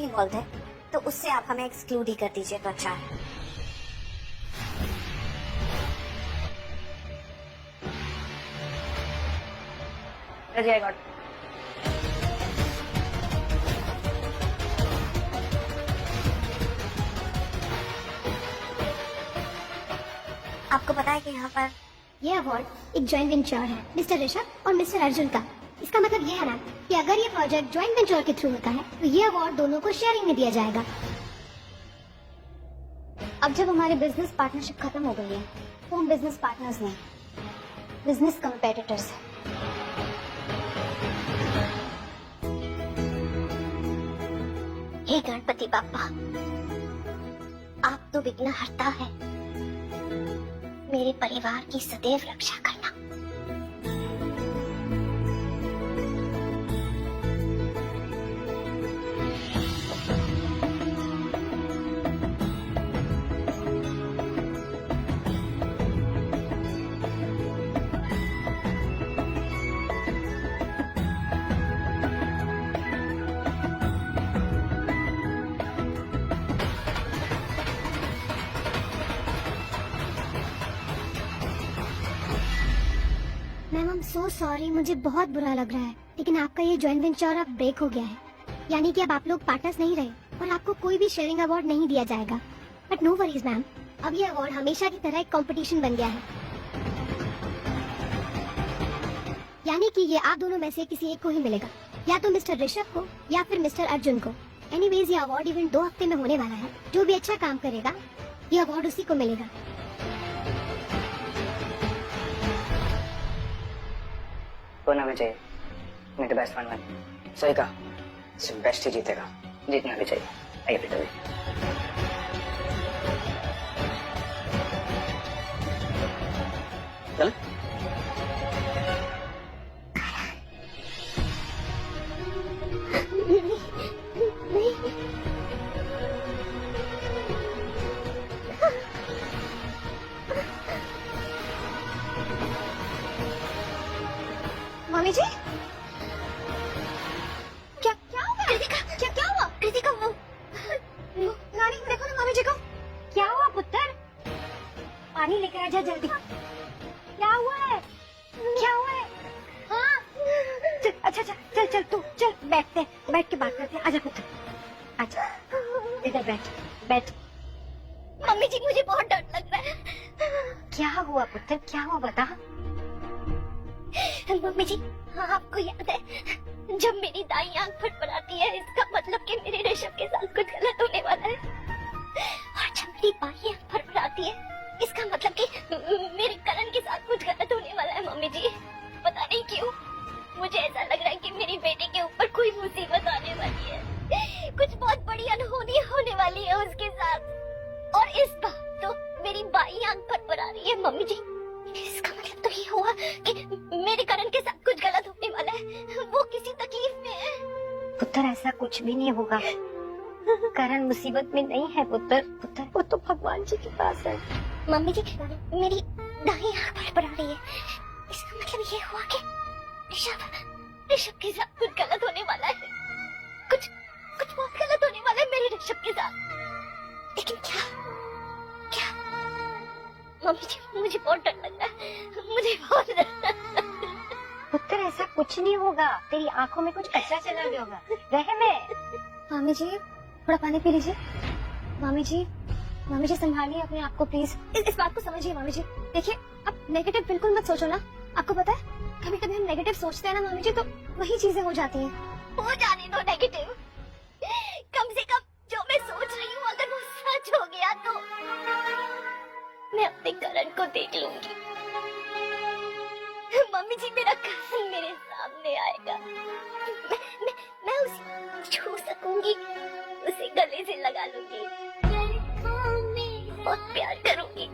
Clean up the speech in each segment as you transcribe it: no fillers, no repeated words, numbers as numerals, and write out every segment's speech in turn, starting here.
Involve है तो उससे आप हमें एक्सक्लूड ही कर दीजिए तो अच्छा है। I got it. आपको पता है कि यहाँ पर ये अवार्ड एक जॉइंट वेंचर है मिस्टर ऋषभ और मिस्टर अर्जुन का। इसका मतलब ये है ना कि अगर ये प्रोजेक्ट जॉइंट वेंचर के थ्रू होता है तो ये अवार्ड दोनों को शेयरिंग में दिया जाएगा। अब जब हमारी बिजनेस पार्टनरशिप खत्म हो गई है तो हम बिजनेस पार्टनर्स नहीं, बिजनेस कंपेटिटर्स हैं। हे गणपति बाप्पा, आप तो विघ्न हरता है, मेरे परिवार की सदैव रक्षा करना। Ma'am I am so sorry, मुझे बहुत बुरा लग रहा है, लेकिन आपका ये जॉइंट वेंचर अब ब्रेक हो गया है। यानी कि अब आप लोग पार्टनर्स नहीं रहे और आपको कोई भी शेयरिंग अवार्ड नहीं दिया जाएगा। बट नो वरीज मैम, अब ये अवार्ड हमेशा की तरह एक कंपटीशन बन गया है। यानी कि ये आप दोनों में से किसी एक को ही मिलेगा, या तो मिस्टर ऋषभ को या फिर मिस्टर अर्जुन को। एनीवेज ये अवार्ड इवेंट 2 हफ्ते में होने वाला है। जो भी अच्छा काम करेगा ये अवार्ड उसी को मिलेगा। होना भी चाहिए, नहीं तो बेस्ट वन बन। सही कहा, सिर्फ बेस्ट ही जीतेगा, जीतना भी चाहिए। आइए पिताजी। चल मम्मी जी, क्या क्या हुआ? क्या क्या हुआ? कृतिका वो नानी को देखो ना, मम्मी जी को। क्या हुआ पुत्र? पानी लेकर आ जा जल्दी। क्या हुआ है? क्या हुआ है? हाँ चल, अच्छा चल चल तू चल, बैठते बैठ के बात करते हैं। आजा पुत्र, आजा इधर बैठ। मम्मी जी मुझे बहुत डर लग रहा है। क्या हुआ पुत्र, क्या हुआ बता। मम्मी जी, हाँ आपको याद है जब मेरी दाई आंख फटफटाती है इसका मतलब कि मेरे ऋषभ के साथ कुछ गलत होने वाला है, और जब मेरी बाई आंख फटफटाती है इसका मतलब कि मेरे करण के साथ कुछ गलत होने वाला है। मम्मी जी पता नहीं क्यों मुझे ऐसा लग रहा है कि मेरी बेटी के ऊपर कोई मुसीबत आने वाली है, कुछ बहुत बड़ी अनहोनी होने वाली है उसके साथ, और इस बार तो मेरी बाई आंख फटफटा रही है। मम्मी जी इसका मतलब तो ये हुआ कि मेरे करण के साथ कुछ गलत होने वाला है, वो किसी तकलीफ में है। पुत्र ऐसा कुछ भी नहीं होगा, करण मुसीबत में नहीं है पुत्र, वो तो भगवान जी के पास है। मम्मी जी मेरी दाई आंख फटफटा रही है, इसका मतलब ये हुआ कि ऋषभ के साथ कुछ गलत होने वाला है, कुछ बहुत गलत होने वाला है मेरे ऋषभ के साथ। लेकिन क्या मम्मी जी मुझे बहुत डर लग रहा है, मुझे बहुत डर। पुत्र ऐसा कुछ नहीं होगा, तेरी आंखों में कुछ कचरा चला गया होगा, वहम है। मामी जी थोड़ा पानी पी लीजिए। मामी जी संभालिए अपने आप को प्लीज, इस बात को समझिए। मामी जी देखिए, अब नेगेटिव बिल्कुल मत सोचो ना। आपको पता है कभी कभी हम नेगेटिव सोचते हैं ना मामी जी, तो वही चीजें हो जाती हैं। हो जाने दो नेगेटिव, कम से कम जो मैं सोच रही हूँ अगर वो सच हो गया तो मैं अपने करण को देख लूंगी। मम्मी जी मेरा करण मेरे सामने आएगा, मैं उसे छू सकूंगी, उसे गले से लगा लूंगी, बहुत प्यार करूंगी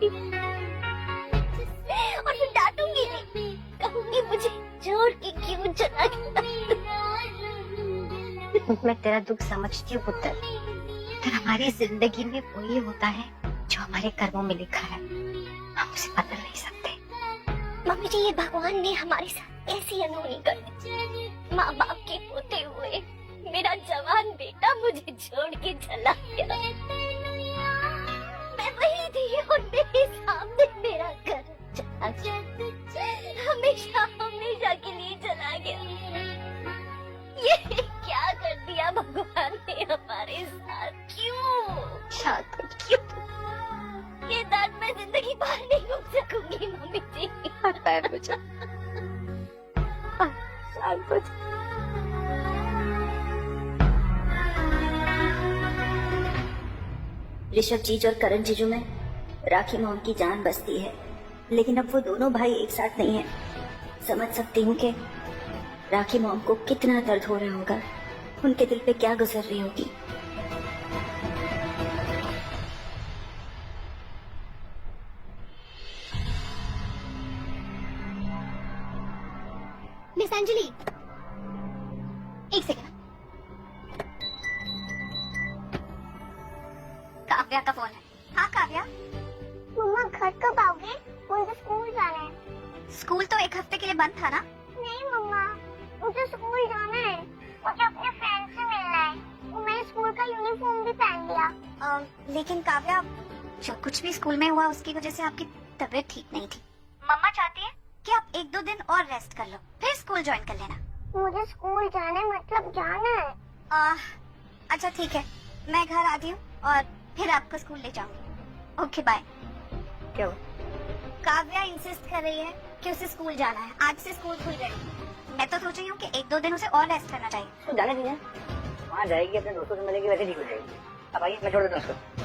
और फिर डांटूंगी भी, कहूंगी मुझे छोड़ के क्यों चला गया। मैं तेरा दुख समझती हूँ पुत्र, पर हमारी जिंदगी में वही होता है जो हमारे कर्मों में लिखा है, हम उसे बदल नहीं सकते। मम्मी जी ये भगवान ने हमारे साथ ऐसी अनहोनी कर दी, माँ बाप के पोते हुए मेरा जवान बेटा मुझे छोड़ के चला गया। मैं वही थी और मेरे सामने मेरा घर चला गया, हमेशा हमेशा के लिए चला गया। ये क्या कर दिया भगवान ने हमारे साथ? क्यों क्यों? ये दर्द मैं जिंदगी भर नहीं भूल सकूंगी मम्मी जी। ऋषभ जीजू और करण जीजू में राखी मॉम की जान बसती है, लेकिन अब वो दोनों भाई एक साथ नहीं है। समझ सकती हूँ कि राखी मॉम को कितना दर्द हो रहा होगा, उनके दिल पे क्या गुजर रही होगी। मिस अंजलि, एक सेकंड। काव्या का फोन है। हाँ काव्या। मम्मा घर कब आओगे? मुझे स्कूल जाना है। स्कूल तो एक हफ्ते के लिए बंद था ना? नहीं मम्मा, मुझे स्कूल जाना है। मुझे अपने फ्रेंड से मिलना है। और मैंने स्कूल का यूनिफॉर्म भी पहन लिया। लेकिन काव्या, जो कुछ भी स्कूल में हुआ उसकी वजह से आपकी तबीयत ठीक नहीं थी। मम्मा चाहती है कि आप 1-2 दिन और रेस्ट कर लो, फिर स्कूल ज्वाइन कर लेना। मुझे स्कूल जाना है, मतलब जाना है। अच्छा ठीक है, मैं घर आती हूँ और फिर आपको स्कूल ले जाऊंगी। Okay bye. क्या हुआ? काव्या इंसिस्ट कर रही है कि उसे स्कूल जाना है। आज से स्कूल खुल गए। मैं तो सोच रही हूँ कि 1-2 दिन उसे और रेस्ट करना चाहिए। तो जाने दीजिए, वहाँ जाएगी अपने दोस्तों से मिलेगी, वैसे ठीक हो जाएगी। अब आइए मैं छोड़ देता हूँ उसको।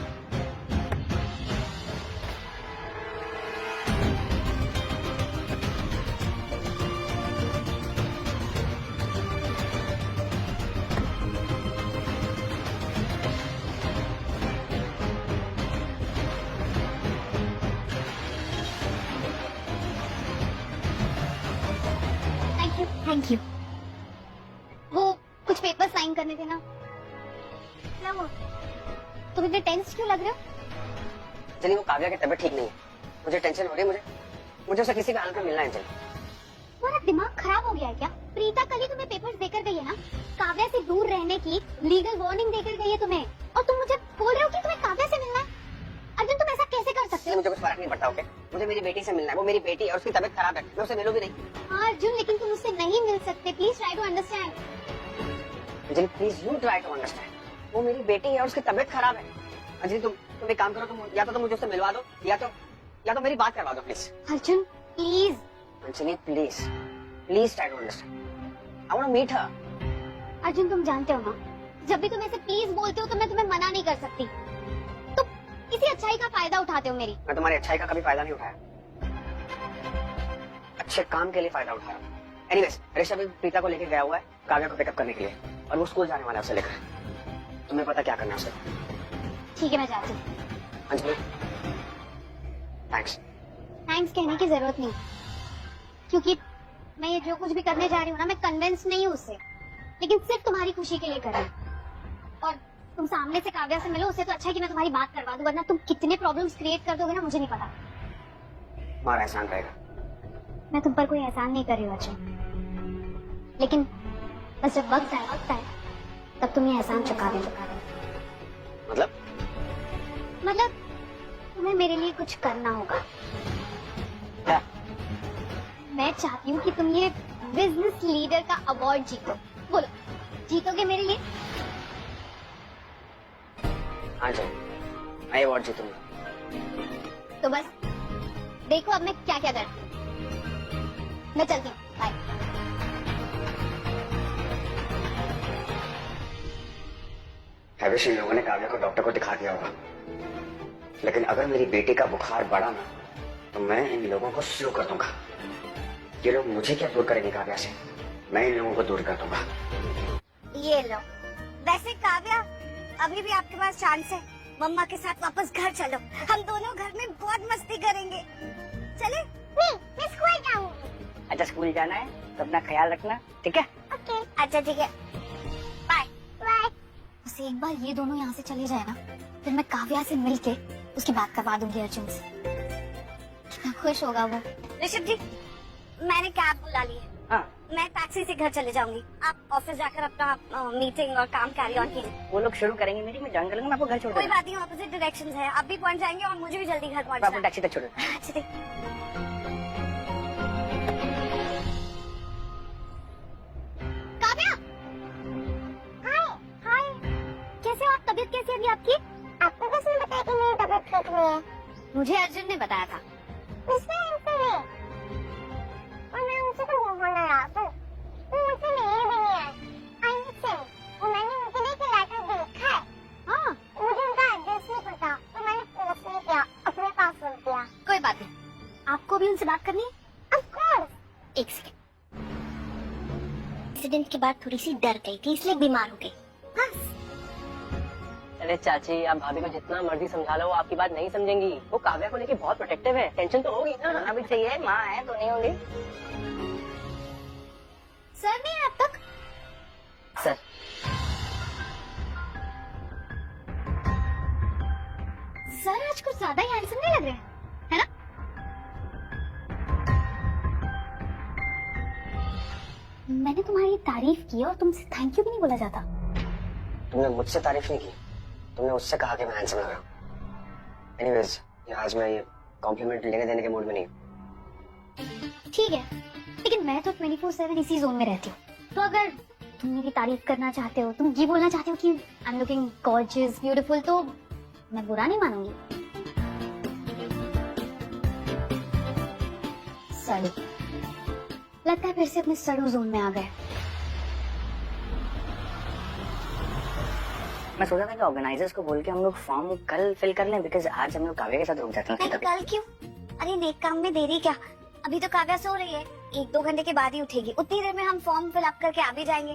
Thank you. वो कुछ पेपर साइन करने थे ना। क्या वो? तुम इतने टेंस क्यों लग रहे हो? चलिए, वो काव्या की तबीयत ठीक नहीं है, मुझे टेंशन हो रही है। मुझे उससे किसी भी हाल में मिलना है। चलिए। तुम्हारा दिमाग खराब हो गया है क्या? प्रीता कल ही तुम्हें पेपर्स देकर गई है ना। काव्या से दूर रहने की लीगल वार्निंग देकर गई है तुम्हें, और तुम मुझे बोल रहे हो कि तुम्हें काव्या से मिलना है? अर्जुन तुम ऐसा कैसे कर सकते हो? मुझे कुछ फर्क नहीं पड़ता। ओके, मुझे मेरी बेटी से मिलना है। वो मेरी बेटी है और उसकी तबीयत खराब है, मैं उससे मिलूं भी नहीं। हाँ अर्जुन, लेकिन तुम उससे नहीं मिल सकते। Please try to understand. Anjali please you try to understand. वो मेरी बेटी है और उसकी तबीयत खराब है। अंजलि तुम एक काम करो, तुम या तो मुझे उससे मिलवा दो या तो मेरी बात करवा दो please. Arjun please. Anjali please try to understand. I want to meet her. Arjun तुम जानते हो ना, जब भी तुम ऐसे प्लीज बोलते हो तो मैं तुम्हें मना नहीं कर सकती। तुम किसी अच्छाई का फायदा उठाते हो मेरी। मैं तुम्हारी अच्छाई का कभी फायदा नहीं उठाया, अच्छे काम के लिए फायदा उठाया। एनीवेज, ऋषभ प्रीता को लेके गया हुआ है काव्या को पिकअप करने के लिए, और वो स्कूल जाने वाला है उसे लेकर। तुम्हें पता क्या करना है उसे। ठीक है मैं जाती हूँ। अंजलि थैंक्स कहने की जरूरत नहीं, क्योंकि मैं ये जो कुछ भी करने जा रही हूँ ना, मैं कन्विंस नहीं हूँ उससे, लेकिन सिर्फ तुम्हारी खुशी के लिए कर रही हूँ। और तुम सामने से काव्या से मिलो, उससे तो अच्छा है कि मैं तुम्हारी बात करवा दूं, वरना तुम कितने प्रॉब्लम्स क्रिएट कर दोगे ना, मुझे नहीं पता। हमारा एहसान रहेगा। मैं तुम पर कोई एहसान नहीं कर रही हूँ अर्जुन, लेकिन बस जब वक्त आए तब तुम ये एहसान चुका देना। मतलब तुम्हें मेरे लिए कुछ करना होगा। क्या? मैं चाहती हूँ कि तुम ये बिजनेस लीडर का अवार्ड जीतो। बोलो, जीतोगे मेरे लिए? हाँ जी, मैं अवार्ड जीतूंगा। तो बस देखो अब मैं क्या क्या करती हूँ। मैं चलती हूँ, बाय। हैविश इन लोगों ने काव्या को डॉक्टर को दिखा दिया होगा, लेकिन अगर मेरी बेटी का बुखार बढ़ा ना तो मैं इन लोगों को स्लो कर दूंगा। ये लोग मुझे क्या दूर करेंगे काव्या से, मैं इन लोगों को दूर कर दूंगा। ये लो। वैसे काव्या, अभी भी आपके पास चांस है। मम्मा के साथ वापस घर चलो, हम दोनों घर में बहुत मस्ती करेंगे। चले? नहीं, मैं स्कूल जाऊंगी। अच्छा स्कूल जाना है तो अपना ख्याल रखना, ठीक है? ओके। अच्छा ठीक है, बाय। बाय। बस एक बार ये दोनों यहाँ से चले जाए ना, फिर मैं काव्या से मिलके उसकी बात करवा दूंगी अर्जुन से। कितना खुश होगा वो। ऋषभ जी, मैंने कैब बुला ली है। हाँ मैं टैक्सी से घर चले जाऊंगी। आप ऑफिस जाकर अपना मीटिंग और काम कैरी ऑन कीजिए। वो लोग शुरू करेंगे मीटिंग में ज्वाइन कर लूंगा, मैं आपको घर छोड़ कोई दूंगा। बात नहीं, ऑपोजिट डायरेक्शन है, आप भी पहुंच जाएंगे और मुझे भी जल्दी घर मैं आपको पहुंचना टैक्सी तक छोड़ दूंगा। है। अच्छा, ठीक। काव्या, हाय हाय, कैसे हो आप? तबीयत कैसी है अभी आपकी? आपको किसने बताया कि मेरी तबीयत ठीक नहीं है? मुझे अर्जुन ने बताया था। उसने हमसे नहीं, और मैं उनसे तो बहुत नाराज हूँ। वो मुझसे मिली भी नहीं है। आई लिसन, वो मैंने उनके लिए एक लेटर देखा है। हाँ, मुझे उनका एड्रेस नहीं पता, तो मैंने पोस्ट नहीं किया, अपने पास रख दिया। कोई बात नहीं। आपको भी उनसे बात करनी है? Of course. एक सेकंड। एक्सीडेंट के बाद थोड़ी सी डर गई थी, इसलिए बीमार हो गई। बस। अरे चाची, आप भाभी को जितना मर्जी समझा लो, वो आपकी बात नहीं समझेंगी। वो काव्या को लेके बहुत प्रोटेक्टिव है, टेंशन तो होगी ना। अभी चाहिए, माँ है तो नहीं होंगी। सर नहीं है अब तक? सर, सर आज कुछ ज्यादा ही हैंडसम नहीं लग रहे हैं, है ना? मैंने तुम्हारी तारीफ की और तुमसे थैंक यू भी नहीं बोला जाता। तुमने मुझसे तारीफ नहीं की, तुमने उससे कहा कि मैं हैंडसम लग रहा हूँ। एनीवेज, आज मैं ये कॉम्प्लीमेंट लेने देने के मूड में नहीं हूँ। ठीक है, लेकिन मैं तो 24/7 इसी जोन में रहती हूँ। तो अगर तुम मेरी तारीफ करना चाहते हो, तुम ये बोलना चाहते हो कि I am looking gorgeous, beautiful, तो मैं बुरा नहीं मानूंगी। सॉरी, लगता है फिर से अपने सड़ू जोन में आ गए। मैं सोचा था कि ऑर्गेनाइजर्स को बोल के हम लोग फॉर्म कल फिल कर लें, बिकॉज आज हम लोग काव्या के साथ रुक जाते हैं। नहीं, कल क्यों? अरे नेक काम में देरी क्या? अभी तो काव्या सो रही है, 1-2 घंटे के बाद ही उठेगी। उतनी देर में हम फॉर्म फिल अप करके आ भी जाएंगे।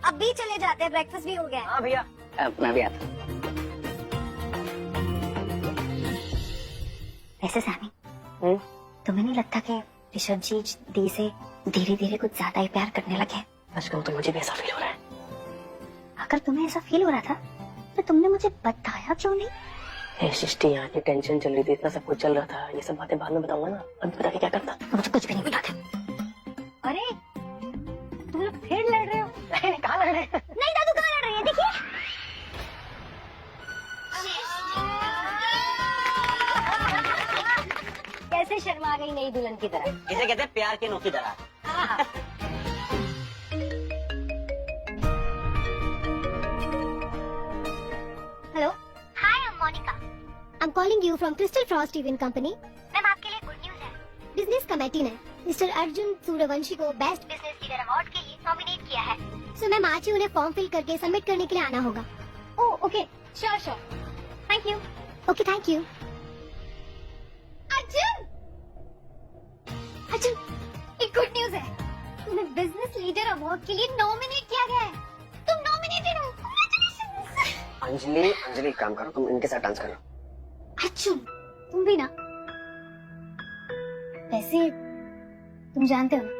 अब भी चले जाते हैं, ब्रेकफास्ट भी हो गया है। हाँ भैया। मैं भी आता हूँ। वैसे सैमी, तुम्हें नहीं लगता कि ऋषभ जी दी से धीरे धीरे कुछ ज्यादा ही प्यार करने लगे? आजकल तो मुझे भी ऐसा फील हो रहा है। अगर तुम्हें ऐसा फील हो रहा था तो तुमने मुझे बताया क्यों नहीं? सृष्टि, यहाँ की टेंशन चल रही थी, इतना सब कुछ चल रहा था। ये सब बातें बाद में बताऊंगा ना, अभी बता के क्या करता। मुझे कुछ भी नहीं बताते। अरे तुम लोग फिर लड़ रहे हो? नहीं, कहाँ लड़ रहे हैं? नहीं दादू, कहाँ लड़ रही है? देखिए। कैसे शर्मा गई नई दुल्हन की तरह। इसे कहते हैं प्यार की अनोखी तरह। Hello, hi, I am Monica. I am calling you from Crystal Frost event company. Ma'am, आपके लिए गुड न्यूज है। बिजनेस कमेटी ने मिस्टर अर्जुन सूर्यवंशी को बेस्ट बिजनेस लीडर अवार्ड के लिए नॉमिनेट किया है। सो मैम, आज ही उन्हें फॉर्म फिल करके सबमिट करने के लिए आना होगा। Oh okay, sure sure, thank you. Okay, thank you. Arjun, Arjun, एक गुड न्यूज है, तुम्हें बिजनेस लीडर अवार्ड के लिए नॉमिनेट किया गया है। तुम नॉमिनेटेड हो। कांग्रेचुलेशंस। अंजलि, अंजलि एक काम करो, तुम इनके साथ डांस करो। अर्जुन, तुम भी ना। वैसे तुम जानते हो ना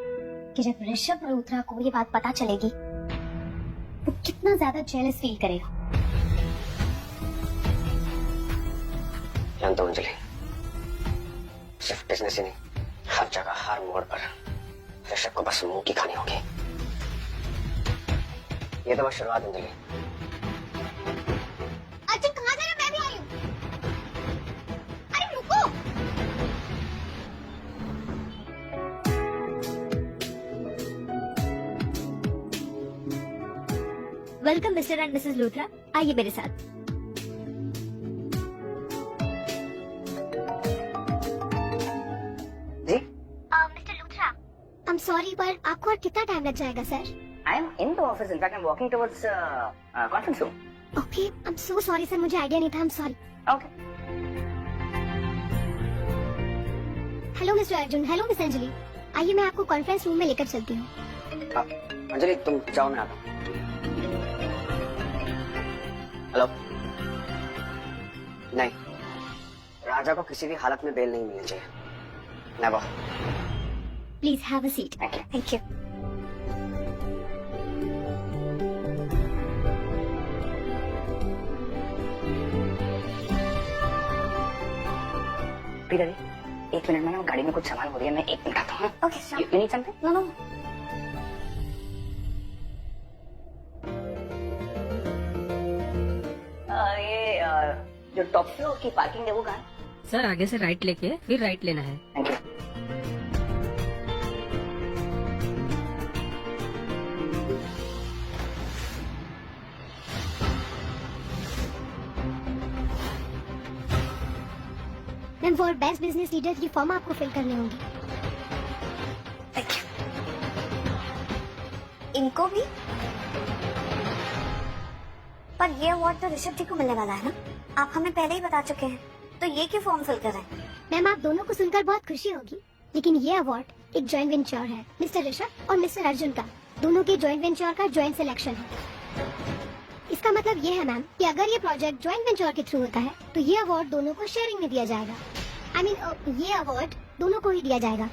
कि जब ऋषभ मल्होत्रा को ये बात पता चलेगी वो कितना ज्यादा जेलस फील करेगा। जानता हूँ अंजलि, सिर्फ बिजनेस ही नहीं, हर जगह हर मोड़ पर ऋषभ को बस मुंह की खानी होगी। ये तो बस शुरुआत अंजलि। अर्जुन, कहाँ जा रहे हो? मैं भी आई हूँ। अरे रुको। Welcome mister and missus Luthra, आइए मेरे साथ। जी, mister Luthra, I am sorry, पर आपको और कितना टाइम लग जाएगा sir? I am in the office, in fact I am walking towards conference room. Okay, I am so sorry sir, मुझे आइडिया नहीं था, I am sorry. Okay. Hello mister Arjun, hello miss Anjali, आइए मैं आपको कॉन्फ्रेंस रूम में लेकर चलती हूँ। अंजलि तुम जाओ, मैं आता हूँ। हेलो। नहीं, राजा को किसी भी हालत में बेल नहीं मिलनी चाहिए। Never. Please have a seat. Thank you. Preeta ji, 1 minute में ना गाड़ी में कुछ सामान हो रही है, मैं 1 मिनट आता हूँ। Okay, You need something? No no, जो टॉप फ्लोर की पार्किंग है वो कहाँ? सर आगे से राइट लेके फिर राइट लेना है। Thank you. Ma'am for best business leader की फॉर्म आपको फिल करने होंगी। Thank you. इनको भी? पर ये अवार्ड तो ऋषभ जी को मिलने वाला है ना? आप हमें पहले ही बता चुके हैं, तो ये क्यों फॉर्म फिल कर रहे हैं? मैम आप दोनों को सुनकर बहुत खुशी होगी, लेकिन ये अवार्ड एक जॉइंट वेंचर है मिस्टर ऋषभ और मिस्टर अर्जुन का। दोनों के जॉइंट वेंचर का जॉइंट सिलेक्शन है। इसका मतलब ये है मैम कि अगर ये प्रोजेक्ट जॉइंट वेंचर के थ्रू होता है तो ये अवार्ड दोनों को शेयरिंग में दिया जाएगा। I mean, ये अवार्ड दोनों को ही दिया जाएगा।